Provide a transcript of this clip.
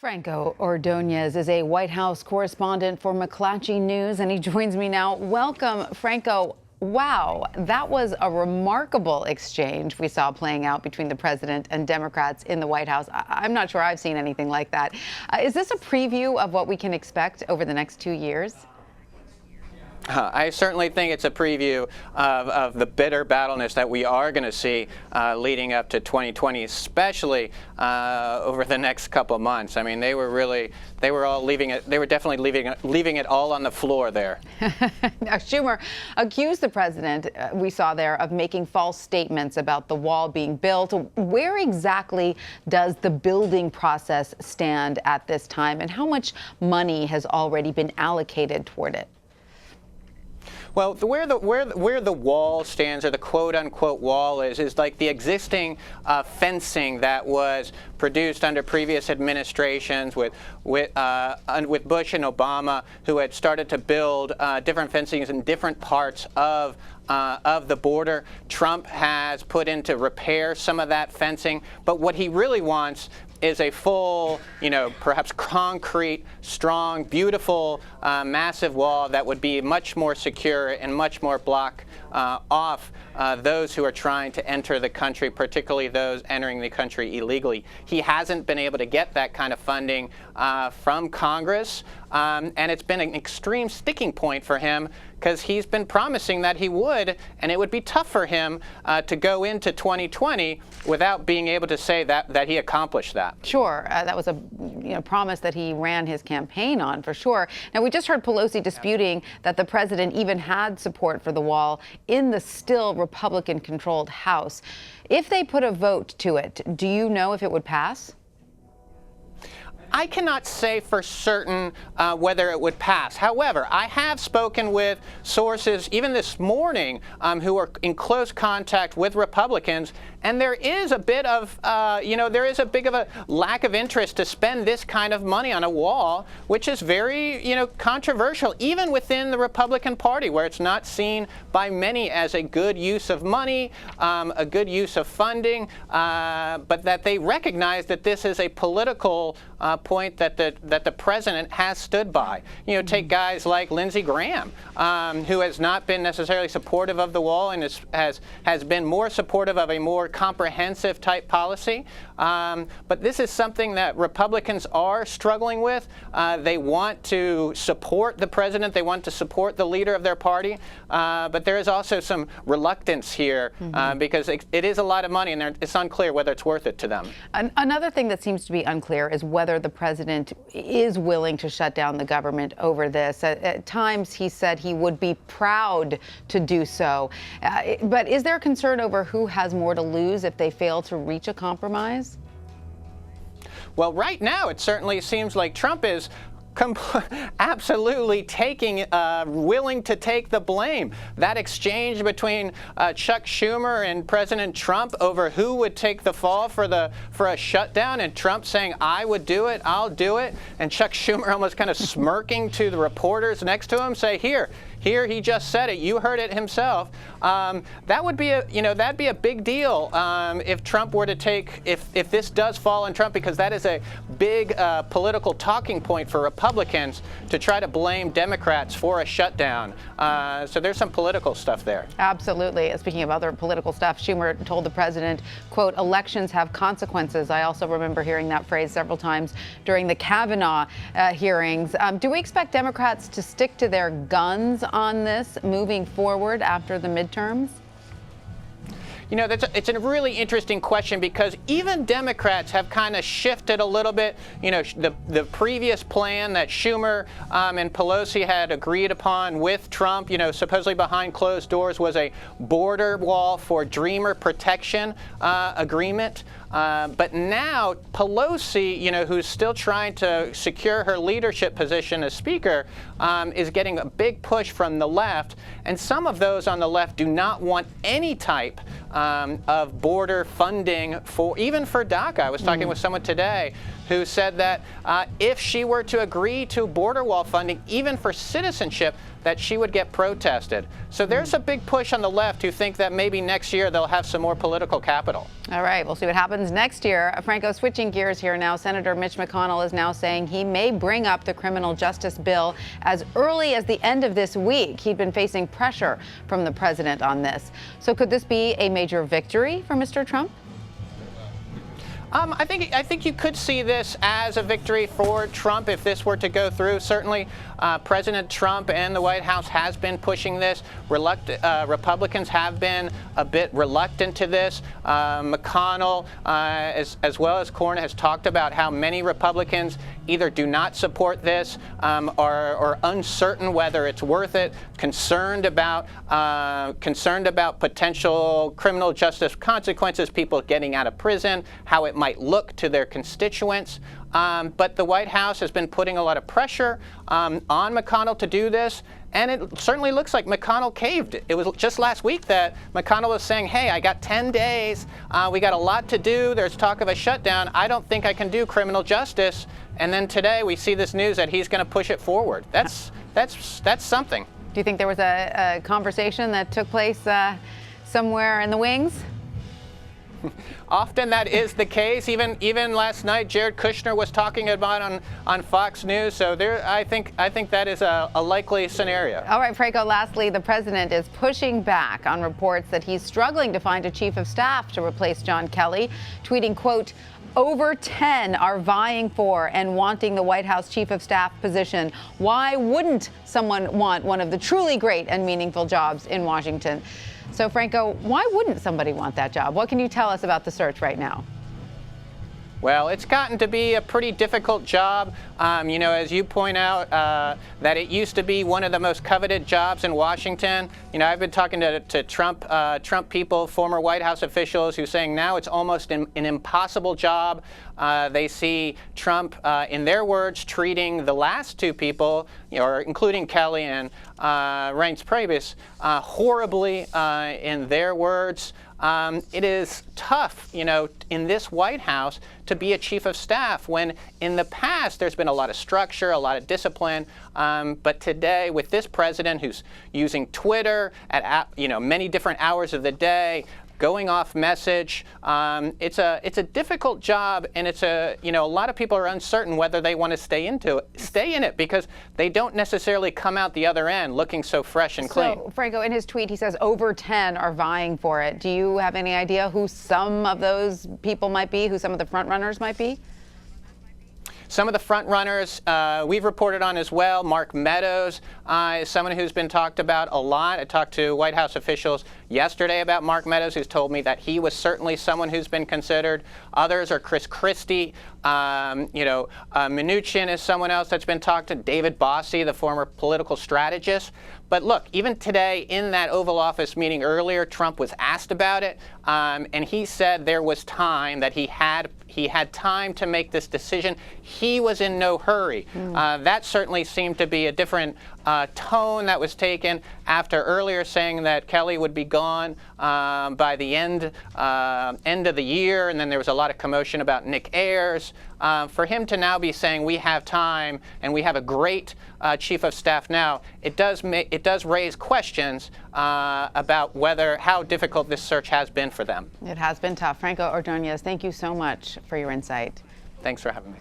Franco Ordonez is a White House correspondent for McClatchy News, and he joins me now. Welcome, Franco. Wow, that was a remarkable exchange we saw playing out between the president and Democrats in the White House. I'm not sure I've seen anything like that. Is this a preview of what we can expect over the next 2 years? I certainly think it's a preview of the bitter battleness that we are going to see leading up to 2020, especially over the next couple of months. I mean, they were all leaving it. They were definitely leaving it all on the floor there. Now, Schumer accused the president, we saw there, of making false statements about the wall being built. Where exactly does the building process stand at this time, and how much money has already been allocated toward it? Well, where the wall stands, or the quote-unquote wall is like the existing fencing that was produced under previous administrations with Bush and Obama, who had started to build different fencings in different parts of the border. Trump has put in to repair some of that fencing, but what he really wants is a full, perhaps concrete, strong, beautiful, massive wall that would be much more secure and much more block off those who are trying to enter the country, particularly those entering the country illegally. He hasn't been able to get that kind of funding from Congress, and it's been an extreme sticking point for him because he's been promising that he would, and it would be tough for him to go into 2020 without being able to say that he accomplished that. Sure, that was a promise that he ran his campaign on, for sure. Now, we just heard Pelosi disputing that the president even had support for the wall in the still Republican-controlled House. If they put a vote to it, do you know if it would pass? I cannot say for certain whether it would pass. However, I have spoken with sources, even this morning, who are in close contact with Republicans, and there is a bit of, there is a big of a lack of interest to spend this kind of money on a wall, which is very, controversial, even within the Republican Party, where it's not seen by many as a good use of money, a good use of funding, but that they recognize that this is a political point that the president has stood by. Take guys like Lindsey Graham, who has not been necessarily supportive of the wall and has been more supportive of a more comprehensive type policy. But this is something that Republicans are struggling with. They want to support the president. They want to support the leader of their party. But there is also some reluctance here because it is a lot of money, and it's unclear whether it's worth it to them. Another thing that seems to be unclear is whether the president is willing to shut down the government over this. At times, he said he would be proud to do so. But is there concern over who has more to lose if they fail to reach a compromise? Well, right now, it certainly seems like Trump is absolutely willing to take the blame. That exchange between Chuck Schumer and President Trump over who would take the fall for a shutdown, and Trump saying, "I would do it, I'll do it," and Chuck Schumer almost kind of smirking to the reporters next to him, say, "Here, he just said it. You heard it himself." That would be that'd be a big deal if Trump were to if this does fall on Trump, because that is a big political talking point for Republicans to try to blame Democrats for a shutdown. So there's some political stuff there. Absolutely. Speaking of other political stuff, Schumer told the president, quote, "Elections have consequences." I also remember hearing that phrase several times during the Kavanaugh hearings. Do we expect Democrats to stick to their guns on this moving forward after the midterms? It's a really interesting question, because even Democrats have kind of shifted a little bit. The previous plan that Schumer and Pelosi had agreed upon with Trump, supposedly behind closed doors, was a border wall for dreamer protection agreement. But now Pelosi, who's still trying to secure her leadership position as Speaker, is getting a big push from the left. And some of those on the left do not want any type of border funding even for DACA. I was talking with someone today who said that if she were to agree to border wall funding, even for citizenship, that she would get protested. So there's a big push on the left who think that maybe next year they'll have some more political capital. All right, we'll see what happens next year. Franco, switching gears here now, Senator Mitch McConnell is now saying he may bring up the criminal justice bill as early as the end of this week. He'd been facing pressure from the president on this. So could this be a major victory for Mr. Trump? I think you could see this as a victory for Trump if this were to go through. Certainly, President Trump and the White House has been pushing this. Republicans have been a bit reluctant to this. McConnell, as well as Cornyn, has talked about how many Republicans either do not support this, are uncertain whether it's worth it, concerned about potential criminal justice consequences, people getting out of prison, how it might look to their constituents. But the White House has been putting a lot of pressure on McConnell to do this, and it certainly looks like McConnell caved. It was just last week that McConnell was saying, hey, I got 10 days, we got a lot to do, there's talk of a shutdown, I don't think I can do criminal justice. And then today we see this news that he's going to push it forward. That's something. Do you think there was a conversation that took place somewhere in the wings? Often that is the case. Even last night, Jared Kushner was talking about on Fox News. So I think that is a likely scenario. All right, Franco. Lastly, the president is pushing back on reports that he's struggling to find a chief of staff to replace John Kelly, tweeting, quote, "Over 10 are vying for and wanting the White House chief of staff position. Why wouldn't someone want one of the truly great and meaningful jobs in Washington?" So, Franco, why wouldn't somebody want that job? What can you tell us about the search right now? Well, it's gotten to be a pretty difficult job. As you point out, that it used to be one of the most coveted jobs in Washington. I've been talking to Trump people, former White House officials, who are saying now it's almost an impossible job. They see Trump, in their words, treating the last two people, including Kelly and Reince Priebus, horribly, in their words. It is tough, in this White House to be a chief of staff when in the past there's been a lot of structure, a lot of discipline. But today, with this president who's using Twitter at many different hours of the day, going off message, it's a difficult job, and it's a lot of people are uncertain whether they want to stay in it because they don't necessarily come out the other end looking so fresh and clean. So, Franco, in his tweet, he says over 10 are vying for it. Do you have any idea who some of those people might be, who some of the front runners might be? Some of the front runners we've reported on as well. Mark Meadows is someone who's been talked about a lot. I talked to White House officials yesterday about Mark Meadows, who's told me that he was certainly someone who's been considered. Others are Chris Christie. Mnuchin is someone else that's been talked to. David Bossie, the former political strategist. But look, even today in that Oval Office meeting earlier, Trump was asked about it, and he said there was time, that he had time to make this decision. He was in no hurry. That certainly seemed to be a different tone that was taken after earlier saying that Kelly would be gone by the end of the year, and then there was a lot of commotion about Nick Ayers. For him to now be saying we have time and we have a great chief of staff now, it does raise questions about how difficult this search has been for them. It has been tough. Franco Ordonez, thank you so much for your insight. Thanks for having me.